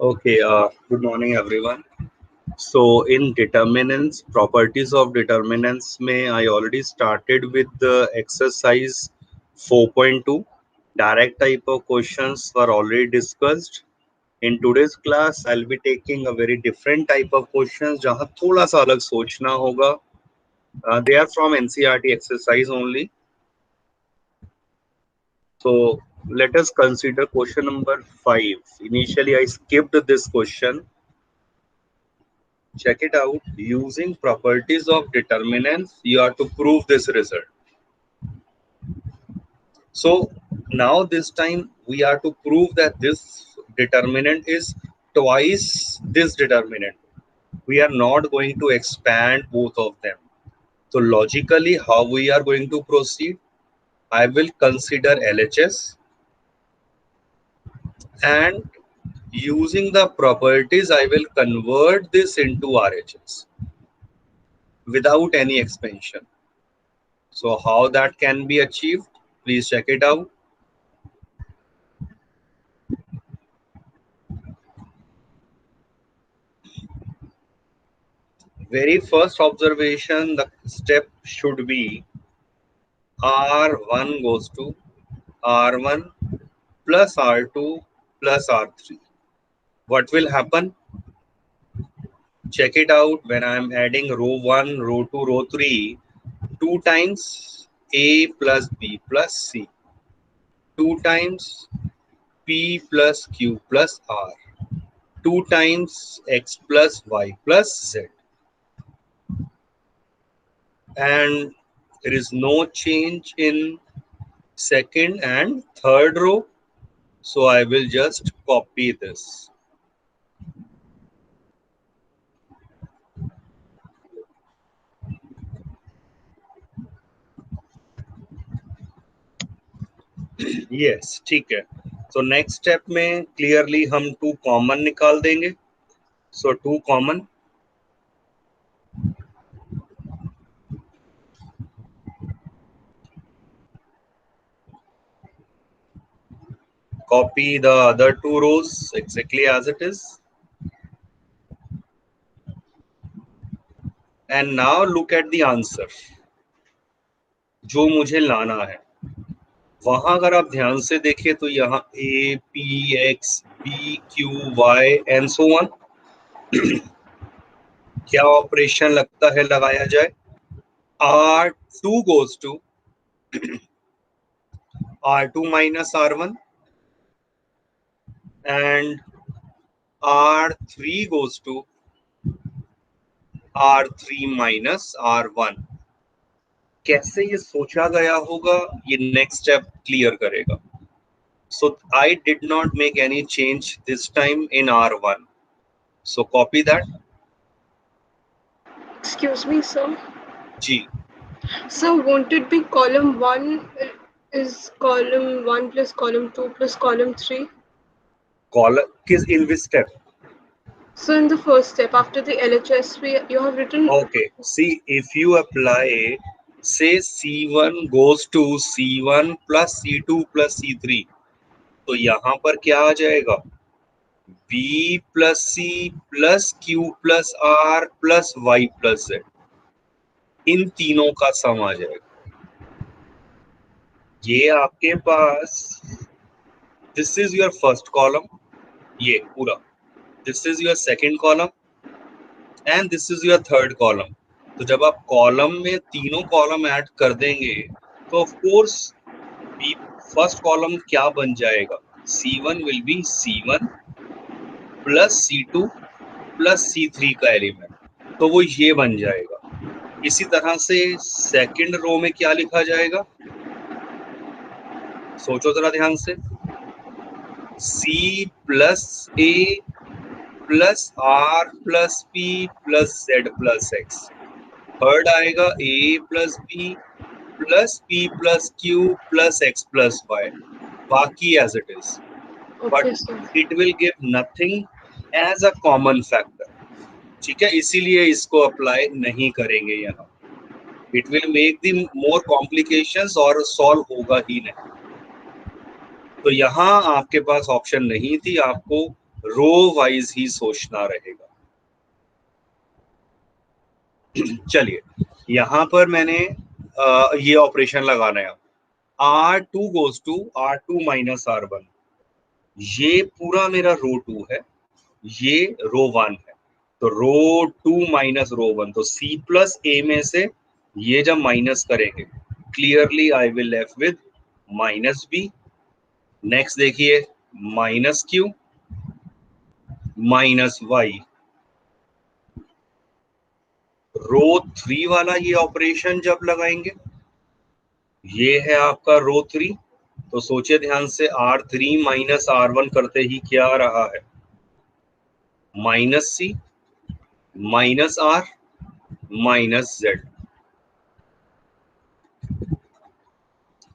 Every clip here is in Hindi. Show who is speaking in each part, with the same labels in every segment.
Speaker 1: Okay, good morning everyone. So in determinants, properties of determinants may I already started with the exercise 4.2. Direct type of questions were already discussed. In today's class, I'll be taking a very different type of questions जहाँ थोड़ा सा अलग सोचना होगा. They are from NCERT exercise only. So let us consider question number 5. Initially, I skipped this question. Check it out. Using properties of determinants, you have to prove this result. So now this time we are to prove that this determinant is twice this determinant. We are not going to expand both of them. So logically, how we are going to proceed? I will consider LHS, and using the properties, I will convert this into RHS without any expansion. So how that can be achieved? Please check it out. Very first observation, the step should be R1 goes to R1 plus R2 plus R3. What will happen? Check it out. When I am adding row 1, row 2, row 3, 2 times A plus B plus C, 2 times P plus Q plus R, 2 times X plus Y plus Z. And there is no change in second and third row, so I will just copy this. Yes, ठीक है. So next step में clearly हम 2 common निकाल देंगे. So 2 common. Copy the other 2 rows exactly as it is. And now look at the answer. जो मुझे लाना है. वहां अगर आप ध्यान से देखें तो यहाँ A, P, X, B, Q, Y and so on. क्या ऑपरेशन लगता है लगाया जाए? R2 goes to R2 minus R1 and R3 goes to R3 minus R1. कैसे ये सोचा गया होगा, ये नेक्स्ट स्टेप क्लियर करेगा. So I did not make any change this time in R1. So copy that.
Speaker 2: Excuse me, sir.
Speaker 1: G.
Speaker 2: So won't it be column 1 is column 1 plus column 2 plus column 3?
Speaker 1: Column is in which step?
Speaker 2: So in the first step, after the LHS, you have written...
Speaker 1: Okay. See, if you apply, say C1 goes to C1 plus C2 plus C3, तो यहाँ पर क्या आ जाएगा? B plus C plus Q plus R plus Y plus Z. इन तीनों का सम आ जाएगा. ये आपके पास, this is your first column, ये पूरा, this is your second column and this is your third column. तो जब आप कॉलम में तीनों कॉलम ऐड कर देंगे तो ऑफ कोर्स फर्स्ट कॉलम क्या बन जाएगा? C1 will be C1 plus C2 plus C3 का एलिमेंट, तो वो ये बन जाएगा. इसी तरह से सेकंड रो में क्या लिखा जाएगा? सोचो जरा ध्यान से. C plus A plus R plus P plus Z plus X. Third आएगा A plus B plus P plus Q plus X plus Y. बाकी as it is. But it will give nothing as a common factor. ठीक है, इसीलिए इसको अप्लाई नहीं करेंगे यहाँ. It will make the more complications और सॉल्व होगा ही नहीं. तो यहाँ आपके पास ऑप्शन नहीं थी, आपको रो वाइज ही सोचना रहेगा। चलिए यहां पर मैंने ये ऑपरेशन लगाना है। R2 goes to R2 minus R1, ये पूरा मेरा रो 2 है, ये रो 1 है, तो रो 2 माइनस रो 1, तो C प्लस A में से ये जब माइनस करेंगे clearly I will left with minus B। Next देखिए माइनस Q माइनस Y, रो 3 वाला ये ऑपरेशन जब लगाएंगे, ये है आपका रो 3, तो सोचिए ध्यान से R3 माइनस R1 करते ही क्या आ रहा है, minus C minus R minus Z।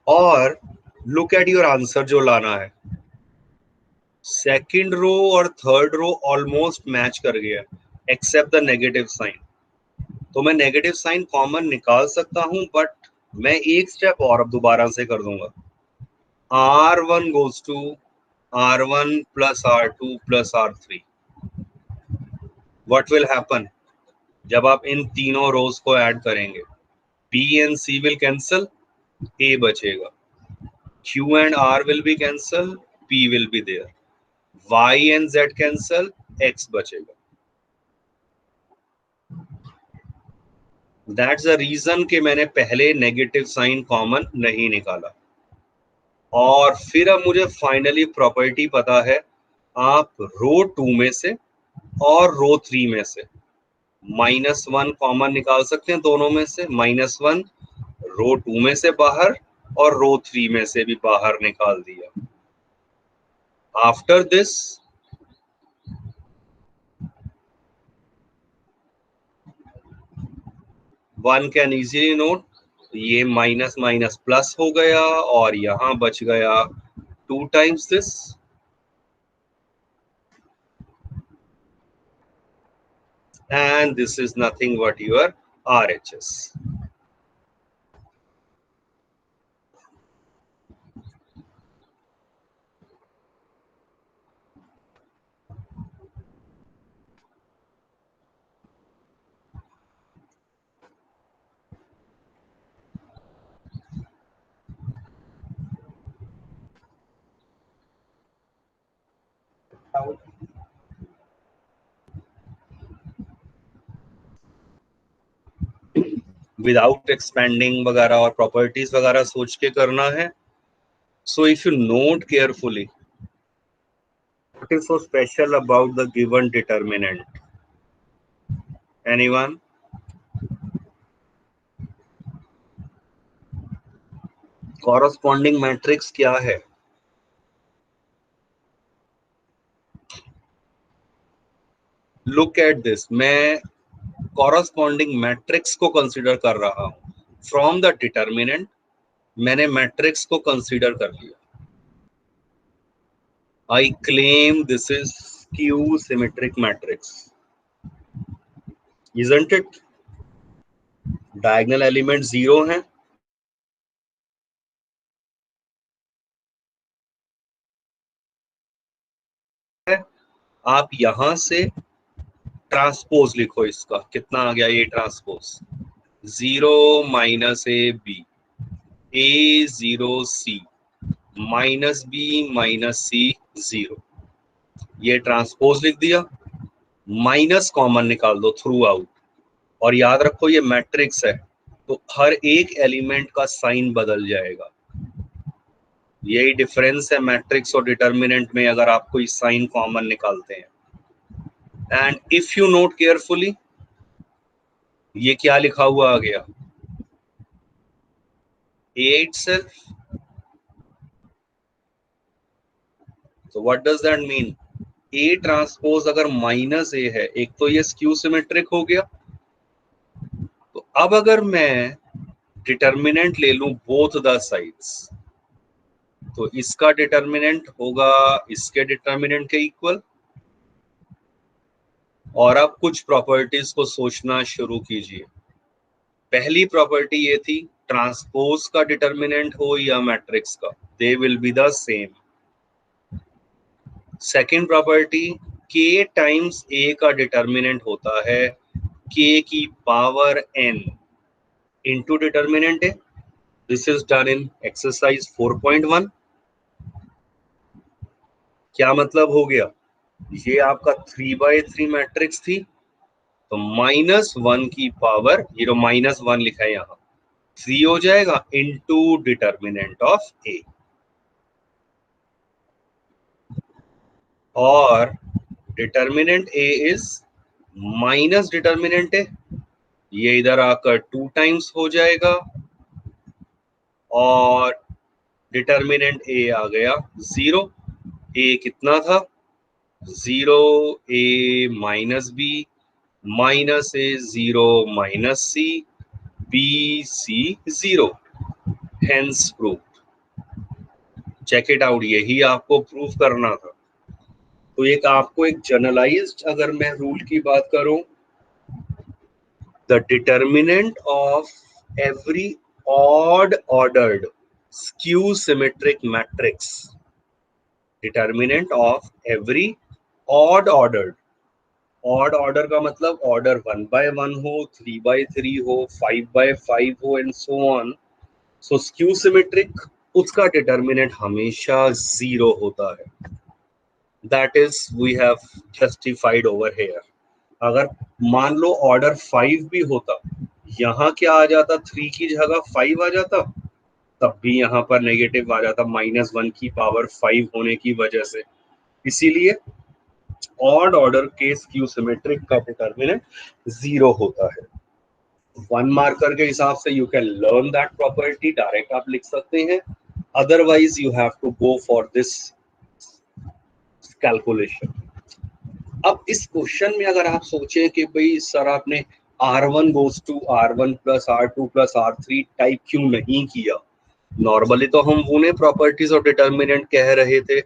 Speaker 1: और लुक एट योर आंसर जो लाना है, सेकंड रो और थर्ड रो ऑलमोस्ट मैच कर गया एक्सेप्ट द नेगेटिव साइन, तो मैं नेगेटिव साइन कॉमन निकाल सकता हूं, बट मैं एक स्टेप और अब दोबारा से कर दूंगा। R1 goes to R1 plus R2 plus R3, what will happen जब आप इन तीनों रोज को ऐड करेंगे, B and C will cancel, A बचेगा, Q and R will be cancel, P will be there, Y and Z cancel, X बचेगा। That's the reason कि मैंने पहले नेगेटिव साइन कॉमन नहीं निकाला। और फिर अब मुझे फाइनली प्रॉपर्टी पता है, आप रो 2 में से और रो 3 में से -1 कॉमन निकाल सकते हैं, दोनों में से -1 रो 2 में से बाहर और रो 3 में से भी बाहर निकाल दिया। After this one can easily note, ये माइनस माइनस प्लस हो गया और यहां बच गया 2 times this, and this is nothing but your RHS. Without expanding वगैरह और प्रॉपर्टीज वगैरह सोच के करना है। So if you note carefully, what is so special about the given determinant? Anyone? Corresponding matrix क्या है? Look at this, मैं corresponding matrix को कंसीडर कर रहा हूं, फ्रॉम द डिटर्मिनेंट मैंने मैट्रिक्स को कंसीडर कर लिया। I claim this is Q symmetric matrix, isn't it? Diagonal element 0 है, आप यहां से ट्रांसपोज लिखो, इसका कितना आ गया, ये transpose 0 minus A 0 C minus B minus C 0, ये ट्रांसपोज लिख दिया, माइनस कॉमन निकाल दो थ्रू आउट, और याद रखो ये मैट्रिक्स है तो हर एक एलिमेंट का साइन बदल जाएगा। यही डिफरेंस है मैट्रिक्स और डिटर्मिनेंट में, अगर आप कोई साइन कॉमन निकालते हैं। And if you note carefully, ये क्या लिखा हुआ आ गया, A itself, so what does that mean? A transpose अगर माइनस A है, एक तो ये स्क्यू सिमेट्रिक हो गया, तो अब अगर मैं डिटर्मिनेंट ले लूं बोथ द साइड्स, तो इसका डिटर्मिनेंट होगा इसके डिटर्मिनेंट के इक्वल। और अब कुछ प्रॉपर्टीज को सोचना शुरू कीजिए। पहली प्रॉपर्टी ये थी, ट्रांसपोज का डिटर्मिनेंट हो या मैट्रिक्स का, they will be the same. Second property, k times a का डिटर्मिनेंट होता है k की पावर n इंटू डिटर्मिनेंट है। This is done in exercise 4.1। क्या मतलब हो गया, ये आपका 3/3 मैट्रिक्स थी, तो -1 की पावर, ये जो -1 लिखा है यहाँ 3 हो जाएगा इंटू डिटर्मिनेंट ऑफ ए, और determinant A is minus determinant है, ये इधर आकर 2 टाइम्स हो जाएगा, और डिटर्मिनेंट ए आ गया 0। ए कितना था 0, A minus B, minus A 0 minus C, B C 0, hence proof. Check it out, यही आपको प्रूफ करना था। तो एक आपको एक जनरलाइज्ड अगर मैं रूल की बात करूं, the determinant of every odd ordered skew symmetric matrix, determinant of every odd ordered, odd order का मतलब ऑर्डर 1/1 हो, 3/3 हो, 5/5 हो and so on, so skew symmetric, उसका डिटर्मिनेंट हमेशा 0 होता है। That is we have justified over here. अगर मान लो ऑर्डर 5 भी होता, यहाँ क्या आ जाता, 3 की जगह 5 आ जाता, तब भी यहाँ पर नेगेटिव आ जाता, -1 की पावर 5 होने की वजह से। इसीलिए ऑड ऑर्डर के स्क्यू सिमेट्रिक का डिटर्मिनेंट 0 होता है। 1 मार्कर के हिसाब से you can learn that property, direct आप लिख सकते हैं, otherwise you have to go for this calculation. अब इस क्वेश्चन में अगर आप सोचें कि भाई सर आपने R1 goes to R1 plus R2 plus R3 type क्यों नहीं किया, नॉर्मली तो हम उन्हें प्रॉपर्टीज और डिटर्मिनेंट कह रहे थे।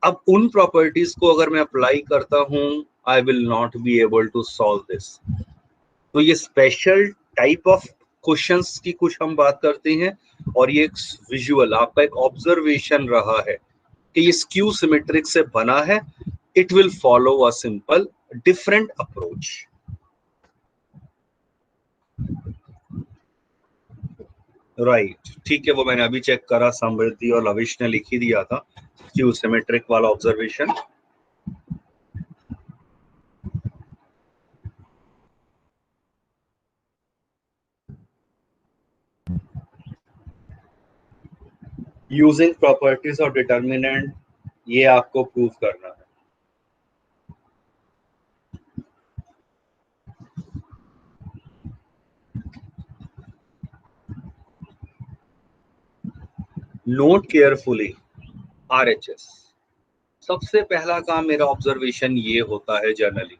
Speaker 1: अब उन प्रॉपर्टीज को अगर मैं अप्लाई करता हूं, I will not be able to solve this. तो ये स्पेशल टाइप ऑफ क्वेश्चंस की कुछ हम बात करते हैं, और ये एक विजुअल आपका एक ऑब्जर्वेशन रहा है कि ये स्क्यू सिमेट्रिक से बना है, it will follow a simple different approach. Right, ठीक है, वो मैंने अभी चेक करा, समृद्धि और लविश ने लिख ही दिया था क्यू सिमेट्रिक वाला ऑब्जर्वेशन। यूजिंग प्रॉपर्टीज और डिटर्मिनेंट, ये आपको प्रूव करना है। Note carefully RHS। सबसे पहला काम मेरा ऑब्जर्वेशन ये होता है, generally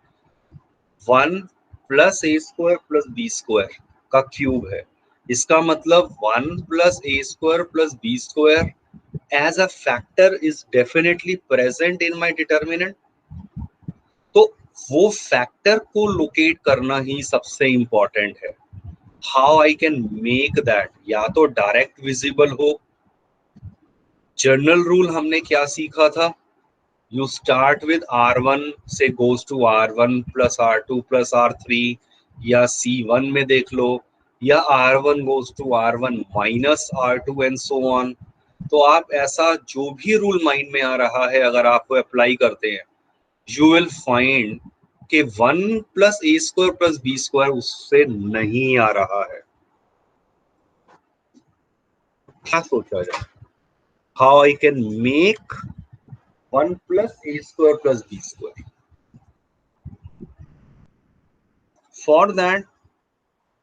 Speaker 1: 1 plus A square plus B square का क्यूब है, इसका मतलब 1 plus A square plus B square as a factor is definitely present in my determinant। तो वो फैक्टर को लोकेट करना ही सबसे इंपॉर्टेंट है। How I can make that, या तो डायरेक्ट विजिबल हो। जनरल रूल हमने क्या सीखा था, यू स्टार्ट विद R1 से goes to R1 plus R2 plus R3, या C1 में देख लो, या R1 goes to R1 minus R2 and so on. तो आप ऐसा जो भी रूल माइंड में आ रहा है, अगर आपको अप्लाई करते हैं, यू विल फाइंड कि 1 plus A square plus B square उससे नहीं आ रहा है। क्या सोचा जाए, how I can make 1 plus A square plus B square. For that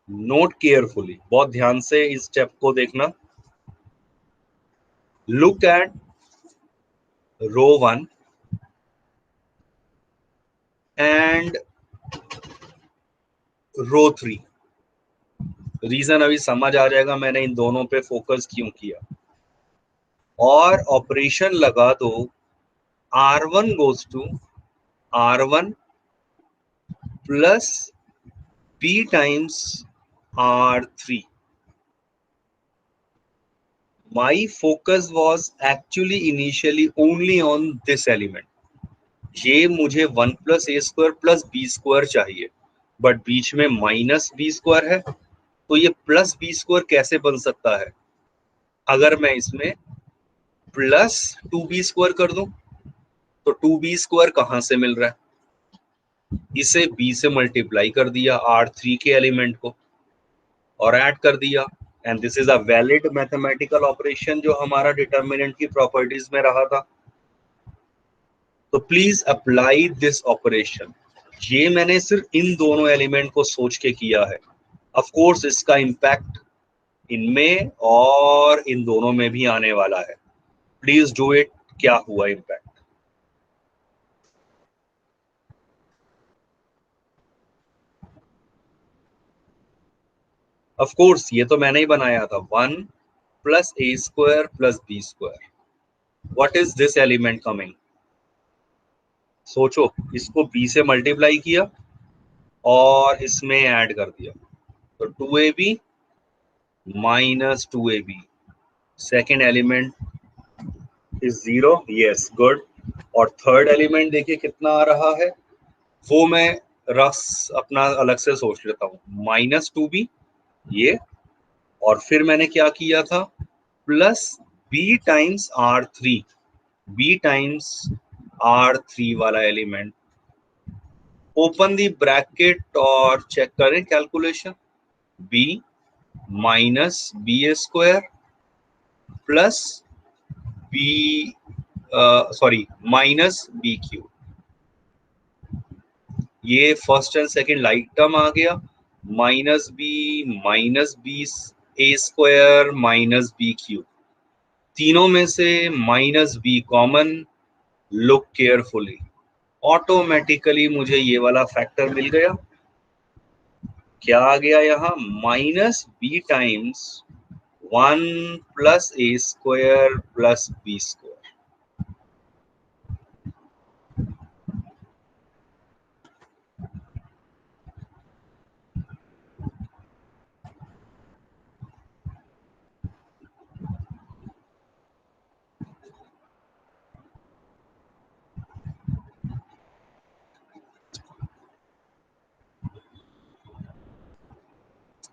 Speaker 1: note carefully, बहुत ध्यान से इस स्टेप को देखना। Look at row 1 and row 3। Reason अभी समझ आ जाएगा मैंने इन दोनों पे फोकस क्यों किया। और ऑपरेशन लगा दो, R1 goes to R1 plus B times R3। My focus was actually initially only on this element. ये मुझे 1 plus A square plus B square चाहिए, बट बीच में माइनस बी स्क्वायर है, तो ये प्लस बी स्क्वायर कैसे बन सकता है? अगर मैं इसमें प्लस 2b स्क्वायर कर दूं, तो 2b स्क्वायर कहां से मिल रहा है? इसे b से मल्टीप्लाई कर दिया R3 के एलिमेंट को और ऐड कर दिया, and this is a valid mathematical operation जो हमारा डिटर्मिनेंट की प्रॉपर्टीज में रहा था. तो प्लीज अप्लाई दिस ऑपरेशन. ये मैंने सिर्फ इन दोनों एलिमेंट को सोच के किया है. ऑफ कोर्स इसका इम्पैक्ट इनमें और इन दोनों में भी आने वाला है. Please do it. क्या हुआ इम्पैक्ट? ऑफ कोर्स ये तो मैंने ही बनाया था. 1 plus A square plus B square. What is this element coming? सोचो, इसको b से मल्टीप्लाई किया और इसमें ऐड कर दिया, तो 2ab minus 2ab. Second element is 0. Yes, good. और थर्ड एलिमेंट देखिए कितना आ रहा है, वो मैं रस अपना अलग से सोच लेता हूँ. -2b ये, और फिर मैंने क्या किया था, plus b times R3. b times R3 वाला एलिमेंट. ओपन दी ब्रैकेट और चेक करें calculation. b minus B square plus B sorry minus B cube. ये first and second like term आ गया. Minus B A square minus B cube. तीनों में से minus B common. Look carefully. Automatically मुझे ये वाला फैक्टर मिल गया. क्या आ गया यहाँ? Minus B times 1 plus A square plus B square.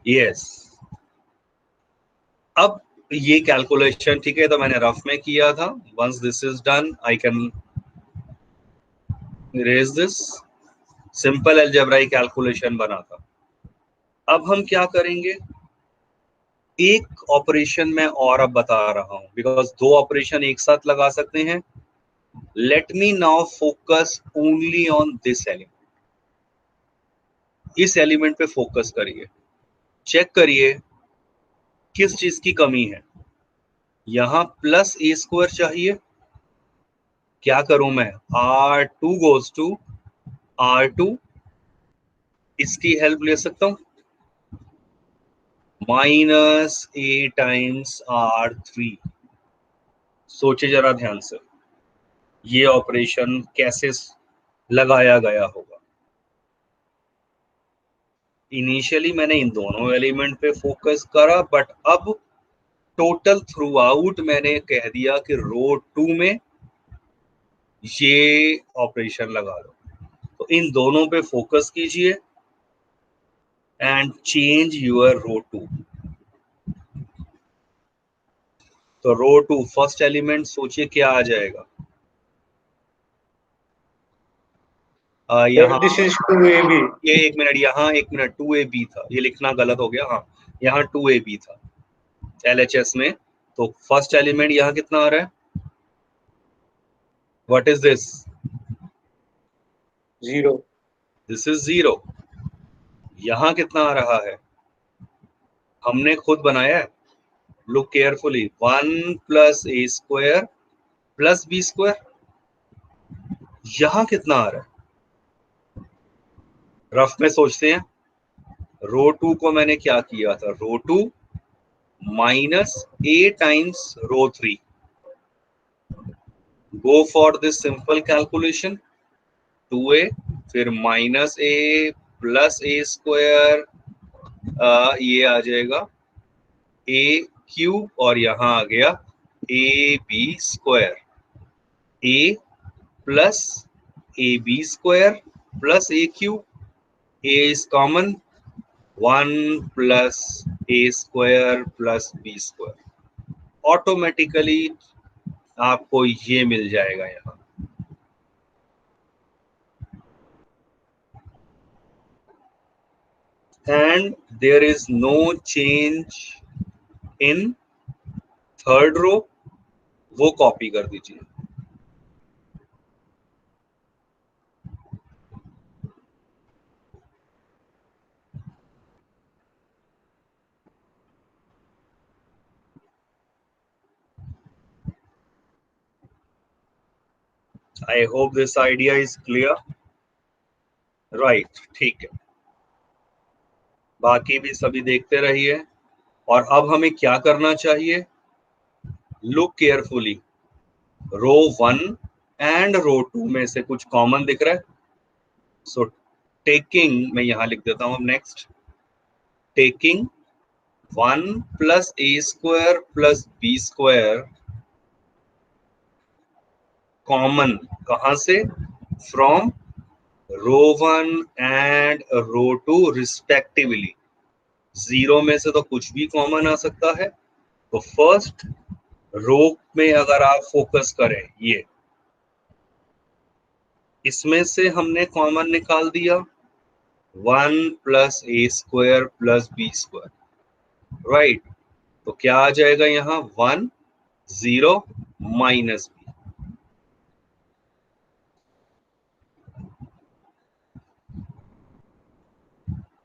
Speaker 1: Yes. अब ये कैलकुलेशन ठीक है, तो मैंने रफ में किया था. Once this is done I can erase this. Simple algebraic calculation बना था. अब हम क्या करेंगे, एक ऑपरेशन मैं और अब बता रहा हूं, बिकॉज दो ऑपरेशन एक साथ लगा सकते हैं. Let me now focus only on this element. इस एलिमेंट पे फोकस करिए. चेक करिए किस चीज की कमी है. यहां प्लस ए स्क्वायर चाहिए. क्या करूं मैं? R2 goes to R2. इसकी हेल्प ले सकता हूं. Minus A times R3. सोचे जरा ध्यान से, ये ऑपरेशन कैसे लगाया गया होगा. इनिशियली मैंने इन दोनों एलिमेंट पे फोकस करा, बट अब टोटल थ्रू आउट मैंने कह दिया कि रो 2 में ये ऑपरेशन लगा लो. तो इन दोनों पे फोकस कीजिए एंड चेंज यूर रो 2. तो रो 2 फर्स्ट एलिमेंट सोचिए क्या आ जाएगा. यहाँ
Speaker 3: दिस इज 2ab.
Speaker 1: ये एक मिनट, यहाँ एक मिनट, 2ab था, ये लिखना गलत हो गया. हाँ, यहाँ 2ab था LHS में. तो फर्स्ट एलिमेंट यहाँ कितना आ रहा है? What is this?
Speaker 3: 0.
Speaker 1: This is 0. यहाँ कितना आ रहा है? हमने खुद बनाया है. Look carefully. 1 plus A square plus B square. यहाँ कितना आ रहा है? रफ में सोचते हैं. रो 2 को मैंने क्या किया था? Row 2 minus A times row 3. Go for this simple calculation. 2a फिर minus A plus A square. ये आ जाएगा a क्यूब और यहाँ आ गया A B square, A plus A B square plus A cube, A is common, 1 plus A square plus B square, automatically आपको ये मिल जाएगा यहाँ। And there is no change in third row, वो कॉपी कर दीजिए। I hope this idea is clear, right, ठीक है। बाकी भी सभी देखते रहिए। और अब हमें क्या करना चाहिए, look carefully, row 1 and row 2 में से कुछ कॉमन दिख रहा है, सो टेकिंग, मैं यहां लिख देता हूं अब next, taking 1 plus A square plus B square common, कहां से, from row 1 and row 2 respectively. Zero में से तो कुछ भी कॉमन आ सकता है, तो फर्स्ट रो में अगर आप फोकस करें, ये इसमें से हमने कॉमन निकाल दिया 1 plus A square plus B square, right, तो क्या आ जाएगा यहाँ 1 0 माइनस बी,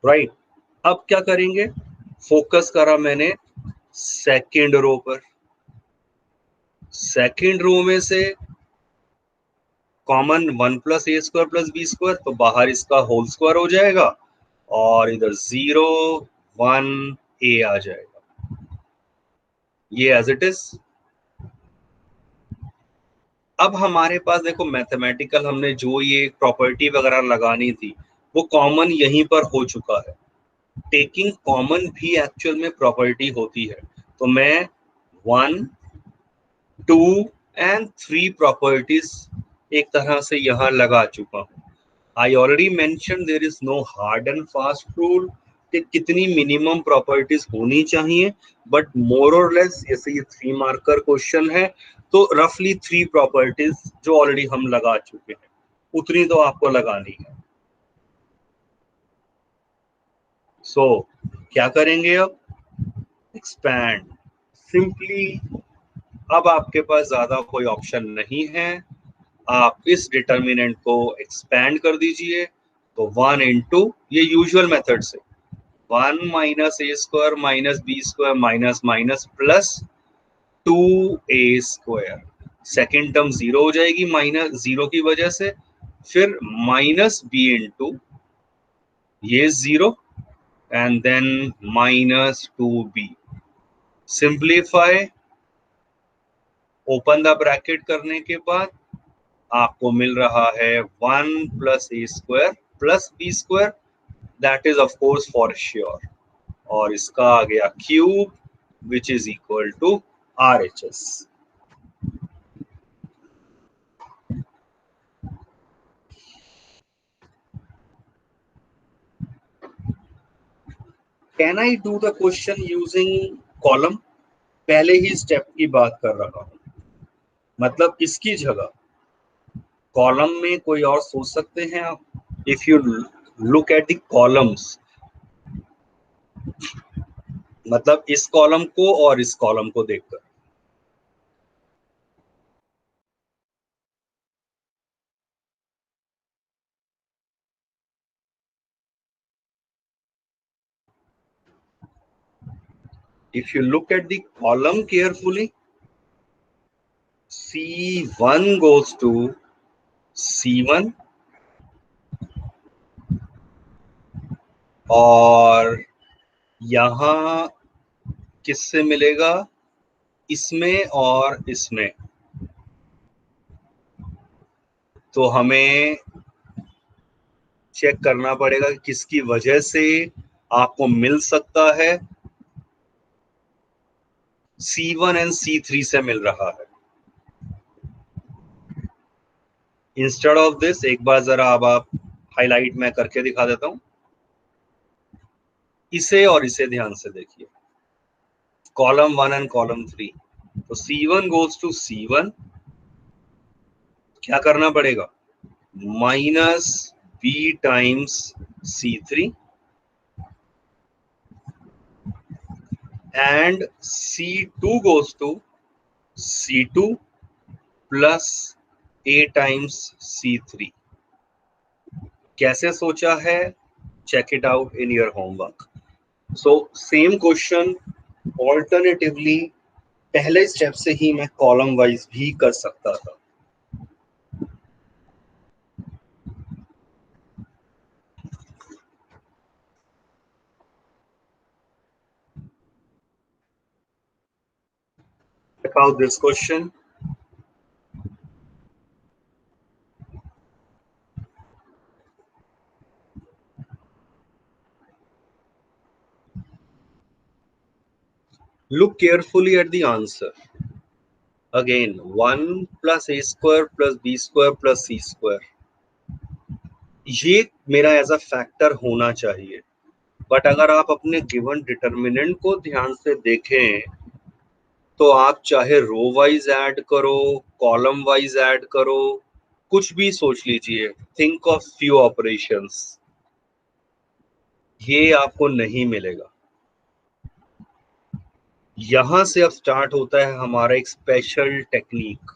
Speaker 1: राइट। अब क्या करेंगे, फोकस करा मैंने सेकेंड रो पर, सेकेंड रो में से common 1 plus A square plus B square, तो बाहर इसका होल स्क्वायर हो जाएगा और इधर 0 1 ए आ जाएगा, ये एज इट इज। अब हमारे पास देखो मैथमेटिकल, हमने जो ये प्रॉपर्टी वगैरह लगानी थी वो कॉमन यहीं पर हो चुका है। टेकिंग कॉमन भी एक्चुअल में प्रॉपर्टी होती है, तो मैं 1 2 एंड 3 प्रॉपर्टीज एक तरह से यहाँ लगा चुका हूँ। I already mention there is no hard and fast rule कि कितनी मिनिमम प्रॉपर्टीज होनी चाहिए, बट मोर और लेस, जैसे ये 3 मार्कर क्वेश्चन है तो रफली 3 प्रॉपर्टीज जो ऑलरेडी हम लगा चुके हैं उतनी तो आपको लगानी है। सो क्या करेंगे अब, एक्सपैंड, सिंपली। अब आपके पास ज्यादा कोई ऑप्शन नहीं है, आप इस डिटर्मिनेंट को एक्सपैंड कर दीजिए, तो 1 इंटू, ये यूजुअल मेथड से 1 minus A square minus B square minus minus plus 2 A square, second term 0 हो जाएगी माइनस 0 की वजह से, फिर माइनस बी इंटू ये 0 and then minus 2b, simplify, open the bracket करने के बाद आपको मिल रहा है 1 plus A square plus B square, that is of course for sure, और इसका आ गया cube which is equal to RHS। Can I do the question using column, पहले ही स्टेप की बात कर रहा हूं, मतलब इसकी जगह कॉलम में कोई और सोच सकते हैं आप। If you look at the columns, मतलब इस कॉलम को और इस कॉलम को देखकर, if you look at the column carefully, C1 goes to C1 और यहां किससे मिलेगा, इसमें और इसमें, तो हमें चेक करना पड़ेगा कि किसकी वजह से आपको मिल सकता है। C1 एंड C3 से मिल रहा है। इंस्टेड ऑफ दिस एक बार जरा अब आप हाईलाइट मैं करके दिखा देता हूं, इसे और इसे ध्यान से देखिए, कॉलम 1 एंड कॉलम 3। तो C1 गोज टू C1, क्या करना पड़ेगा, minus B times C3 and C2 goes to C2 plus A times C3। कैसे सोचा है, check it out in your homework. So same question alternatively पहले स्टेप से ही मैं कॉलम वाइज भी कर सकता था। Check out this question. Look carefully at the answer. Again, 1 plus a square plus b square plus c square. ये मेरा एज अ फैक्टर होना चाहिए, बट अगर आप अपने गिवन डिटर्मिनेंट को ध्यान से देखें तो आप चाहे रो वाइज ऐड करो, कॉलम वाइज ऐड करो, कुछ भी सोच लीजिए, थिंक ऑफ फ्यू ऑपरेशंस, ये आपको नहीं मिलेगा। यहां से अब स्टार्ट होता है हमारा एक स्पेशल टेक्निक।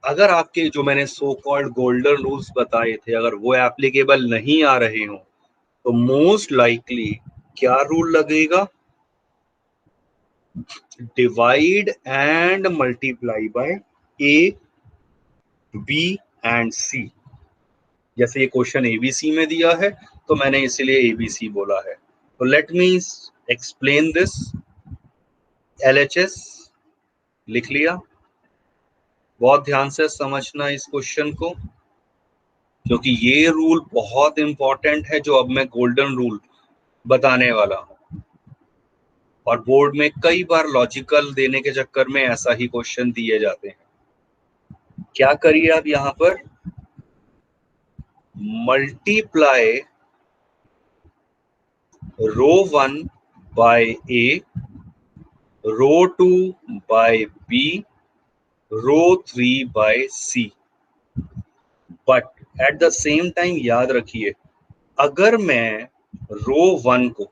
Speaker 1: अगर आपके जो मैंने सो कॉल्ड गोल्डन रूल्स बताए थे अगर वो एप्लीकेबल नहीं आ रहे हो तो मोस्ट लाइकली क्या रूल लगेगा, divide and multiply by A, B and C. जैसे ये क्वेश्चन एबीसी में दिया है तो मैंने इसीलिए एबीसी बोला है। तो let me explain this. LHS लिख लिया, बहुत ध्यान से समझना इस क्वेश्चन को क्योंकि ये रूल बहुत इंपॉर्टेंट है जो अब मैं गोल्डन रूल बताने वाला हूं, और बोर्ड में कई बार लॉजिकल देने के चक्कर में ऐसा ही क्वेश्चन दिए जाते हैं। क्या करिए आप यहां पर, multiply row 1 by A, row 2 by B, row 3 by C. But at the same time याद रखिए, अगर मैं रो 1 को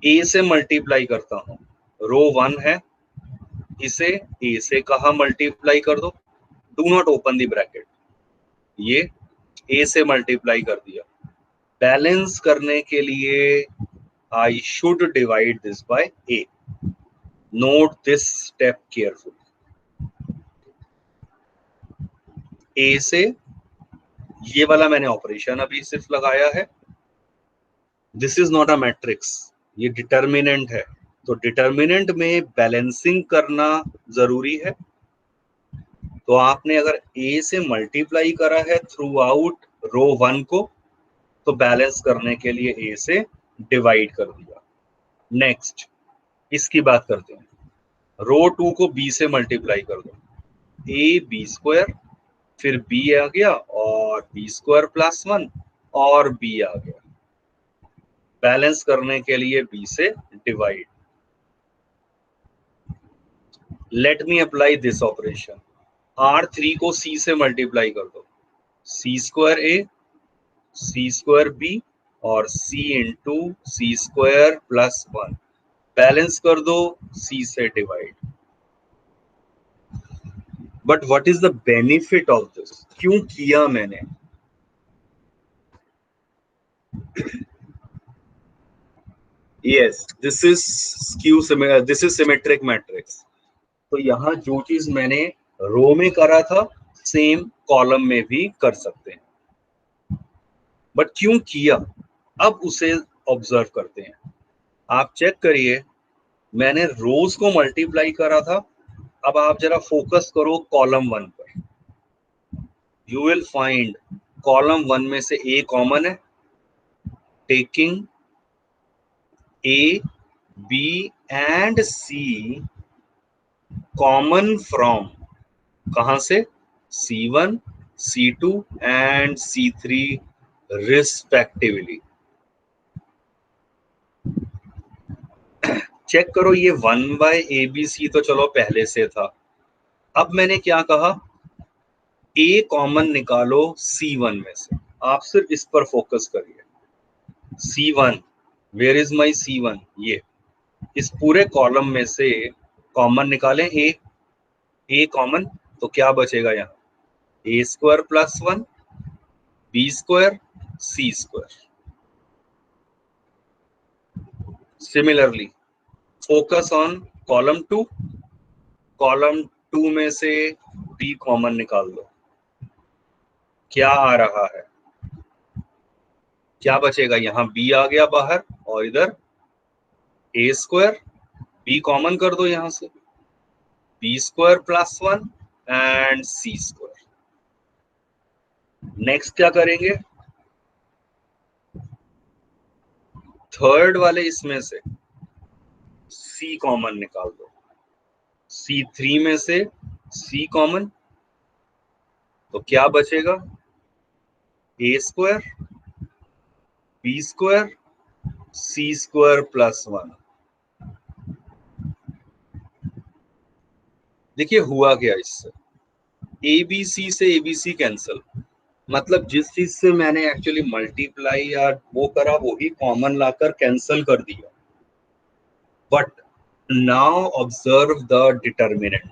Speaker 1: ए से मल्टीप्लाई करता हूं, रो 1 है, इसे ए से कहा मल्टीप्लाई कर दो, do not open the bracket, ये ए से मल्टीप्लाई कर दिया। बैलेंस करने के लिए I should divide this by A. Note this step careful. A से ये वाला मैंने ऑपरेशन अभी सिर्फ लगाया है, this is not a matrix, ये डिटर्मिनेंट है, तो डिटर्मिनेंट में बैलेंसिंग करना जरूरी है। तो आपने अगर ए से मल्टीप्लाई करा है थ्रू आउट रो 1 को तो बैलेंस करने के लिए ए से डिवाइड कर दिया। नेक्स्ट इसकी बात करते हैं, रो 2 को बी से मल्टीप्लाई कर दो, ए बी स्क्वायर, फिर बी आ गया और बी स्क्वायर प्लस 1 और बी आ गया, बैलेंस करने के लिए बी से divide. Let me apply this operation, R3 को C से मल्टीप्लाई कर दो, सी स्क्वायर ए, सी स्क्वायर बी और C इंटू सी स्क्वायर प्लस 1, बैलेंस कर दो C से divide. But what is the benefit of this, क्यों किया मैंने, yes this is skew, this is symmetric matrix. तो यहां जो चीज मैंने रो में करा था सेम कॉलम में भी कर सकते हैं, बट क्यों किया अब उसे ऑब्जर्व करते हैं। आप चेक करिए, मैंने रोज को मल्टीप्लाई करा था, अब आप जरा फोकस करो कॉलम 1 पर, यू विल फाइंड कॉलम 1 में से ए कॉमन है, taking A B and C common from, कहां से? C1, C2 and C3 respectively. Check करो, ये 1/ABC तो चलो पहले से था। अब मैंने क्या कहा? ए कॉमन निकालो C1 में से। आप सिर्फ इस पर फोकस करिए। C1, where is my C1? ये इस पूरे कॉलम में से कॉमन निकालें ए कॉमन, तो क्या बचेगा यहाँ? A² + 1 B² C²। Similarly focus on column 2। Column 2 में से बी कॉमन निकाल दो, क्या आ रहा है? क्या बचेगा? यहाँ बी आ गया बाहर और इधर A²। बी कॉमन कर दो यहां से, B² + 1 एंड C²। नेक्स्ट क्या करेंगे? थर्ड वाले इसमें से C कॉमन निकाल दो। C3 में से C कॉमन, तो क्या बचेगा? A² B² C² + 1। देखिए हुआ क्या इससे? ABC से ABC कैंसिल, मतलब जिस चीज से मैंने एक्चुअली मल्टीप्लाई या वो करा वही कॉमन लाकर कैंसिल कर दिया। But now observe the determinant.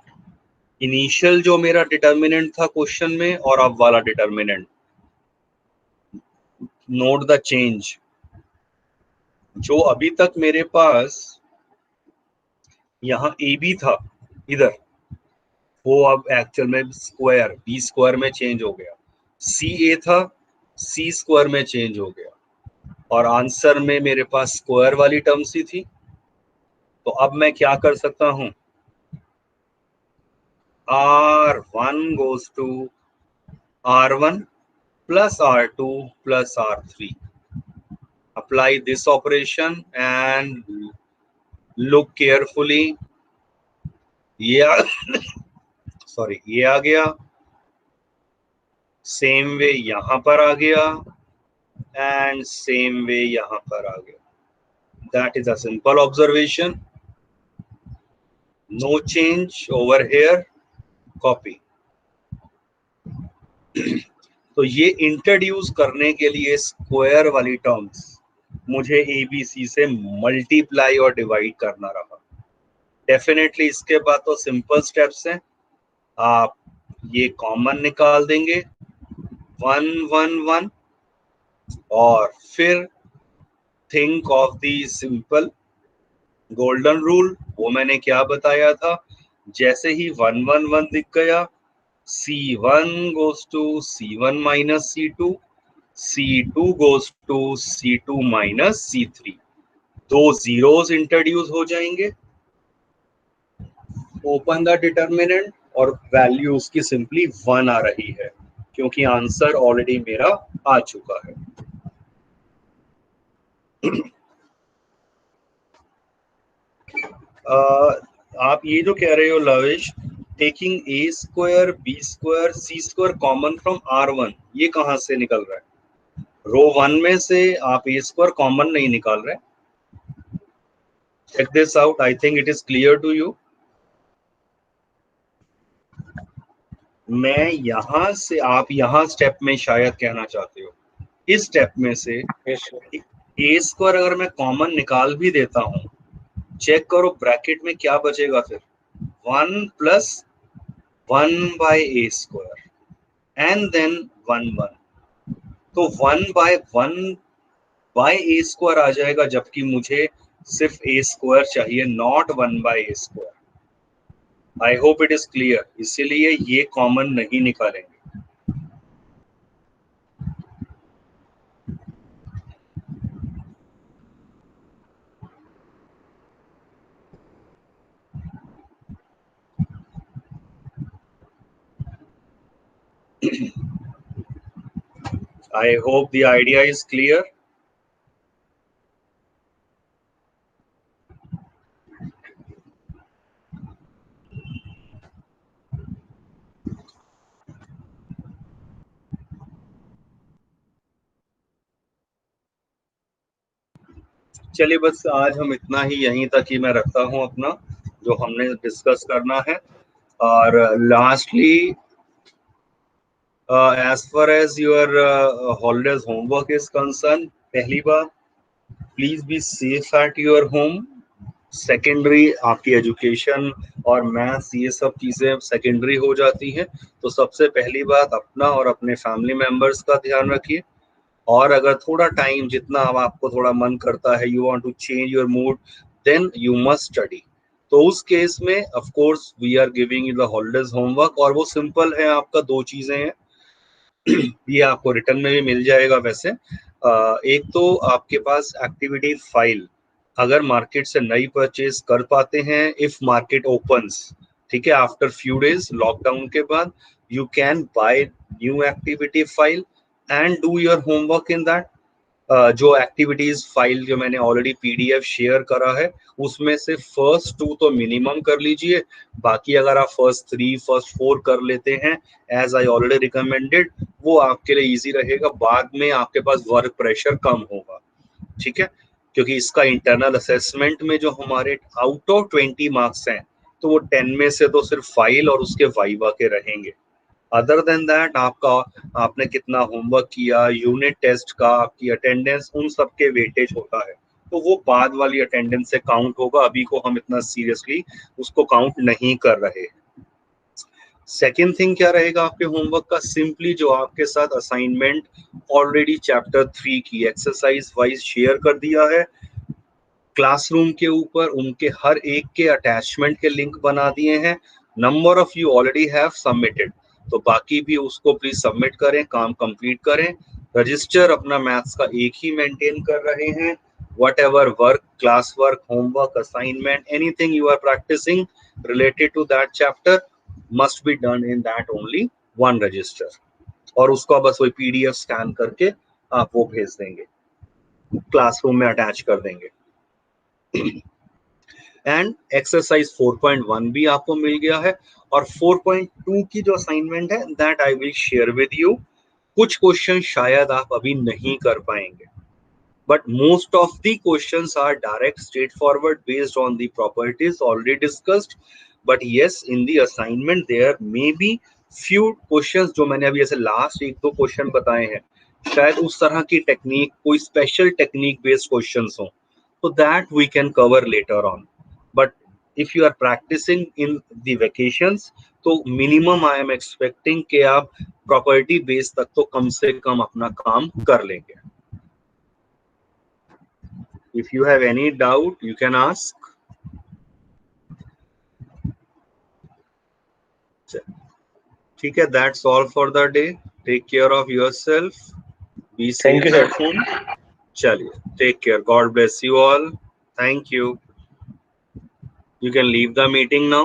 Speaker 1: Initial जो मेरा डिटर्मिनेंट था क्वेश्चन में और अब वाला डिटर्मिनेंट, नोट द चेंज। जो अभी तक मेरे पास यहाँ ए बी था इधर, वो अब एक्चुअल में स्क्वायर B² में चेंज हो गया। सी ए था C² में चेंज हो गया, और आंसर में मेरे पास स्क्वायर वाली टर्म्स ही थी। तो अब मैं क्या कर सकता हूं? R1 goes to R1 plus R2 plus R3. Apply this operation and look carefully. ये सॉरी, ये आ गया, सेम वे यहां पर आ गया एंड सेम वे यहां पर आ गया। That is a simple observation. No change over here. Copy. तो ये इंट्रोड्यूस करने के लिए स्क्वायर वाली टर्म्स मुझे ABC से मल्टीप्लाई और डिवाइड करना रहा। डेफिनेटली इसके बाद तो सिंपल स्टेप्स हैं। आप ये कॉमन निकाल देंगे 1 1 1, और फिर think of the simple golden rule. वो मैंने क्या बताया था? जैसे ही 1 1 1 दिख गया, C1 goes to C1 minus C2, C2 goes to C2 minus C3। दो जीरोस इंट्रोड्यूस हो जाएंगे। ओपन द डिटर्मिनेंट और वैल्यू उसकी सिंपली 1 आ रही है, क्योंकि आंसर ऑलरेडी मेरा आ चुका है। आप ये जो कह रहे हो lavish, taking A² B² C² common from R1, ये कहां से निकल रहा है? रो 1 में से आप A² कॉमन नहीं निकाल रहे। Check this out. I think it is clear to you. मैं यहां से, आप यहां स्टेप में शायद कहना चाहते हो, इस स्टेप में से A² अगर मैं कॉमन निकाल भी देता हूं, चेक करो ब्रैकेट में क्या बचेगा फिर? 1 + 1/A² एंड देन 1 1। तो 1/1/A² आ जाएगा, जबकि मुझे सिर्फ A² चाहिए, not 1/A²। I hope it is clear. इसीलिए ये कॉमन नहीं निकालेंगे। I hope the idea is clear. चलिए बस आज हम इतना ही यहीं तक ही मैं रखता हूँ अपना जो हमने डिस्कस करना है। और lastly as far as your holidays homework is concern, पहली बात please be safe at your home. Secondary आपकी एजुकेशन और मैथ्स ये सब चीजें सेकेंडरी हो जाती हैं, तो सबसे पहली बात अपना और अपने फैमिली मेंबर्स का ध्यान रखिए। और अगर थोड़ा टाइम जितना अब आपको थोड़ा मन करता है, you want to change your mood, then you must study. तो उस केस में of course we are giving you the holidays homework, और वो सिंपल है, आपका दो चीजें हैं। ये आपको रिटर्न में भी मिल जाएगा वैसे। एक तो आपके पास एक्टिविटी फाइल, अगर मार्केट से नई परचेज कर पाते हैं, इफ मार्केट ओपन्स, ठीक है, आफ्टर फ्यू डेज लॉकडाउन के बाद, you can buy new activity file and do your homework in that. जो एक्टिविटीज फाइल जो मैंने ऑलरेडी पीडीएफ शेयर करा है, उसमें से फर्स्ट 2 तो मिनिमम कर लीजिए। बाकी अगर आप फर्स्ट 3 फर्स्ट 4 कर लेते हैं एज आई ऑलरेडी रिकमेंडेड, वो आपके लिए इजी रहेगा, बाद में आपके पास वर्क प्रेशर कम होगा, ठीक है। क्योंकि इसका इंटरनल असेसमेंट में जो हमारे आउट ऑफ 20 मार्क्स हैं, तो वो 10 में से तो सिर्फ फाइल और उसके वाइवा के रहेंगे। अदर देन दैट आपका आपने कितना होमवर्क किया, यूनिट टेस्ट का, आपकी अटेंडेंस, उन सब के वेटेज होता है, तो वो बाद वाली अटेंडेंस से काउंट होगा। अभी को हम इतना सीरियसली उसको काउंट नहीं कर रहे। सेकेंड थिंग क्या रहेगा आपके होमवर्क का, सिंपली जो आपके साथ असाइनमेंट ऑलरेडी चैप्टर 3 की एक्सरसाइज वाइज शेयर कर दिया है क्लासरूम के ऊपर, उनके हर एक के अटैचमेंट के लिंक बना दिए हैं। Number of you already have submitted, तो बाकी भी उसको प्लीज सबमिट करें, काम कंप्लीट करें। रजिस्टर अपना मैथ्स का एक ही मेंटेन कर रहे हैं। Whatever work, class work, homework, assignment, anything you are practicing related to that chapter must be done in that only one register, और उसको बस वही पीडीएफ स्कैन करके आप वो भेज देंगे, क्लासरूम में अटैच कर देंगे। एंड एक्सरसाइज 4.1 भी आपको मिल गया है, और 4.2 की जो असाइनमेंट है that I will share with you. कुछ क्वेश्चन शायद आप अभी नहीं कर पाएंगे, but most of the questions are direct, straightforward, based on the properties already discussed. But yes, in the assignment there may be few questions जो मैंने अभी ऐसे लास्ट एक दो क्वेश्चन बताए हैं, शायद उस तरह की टेक्निक, कोई स्पेशल टेक्निक बेस्ड क्वेश्चंस हो, तो that we can cover later on. But if you are practicing in the vacations, तो मिनिमम आई एम एक्सपेक्टिंग कि आप प्रॉपर्टी बेस तक तो कम से कम अपना काम कर लेंगे। If you have any doubt, you can ask. ठीक है, that's all for the day. Take care of yourself. Be
Speaker 3: Thank you,
Speaker 1: safe
Speaker 3: sir.
Speaker 1: at home. चलिए, take care. God bless you all. Thank you. You can leave the meeting now.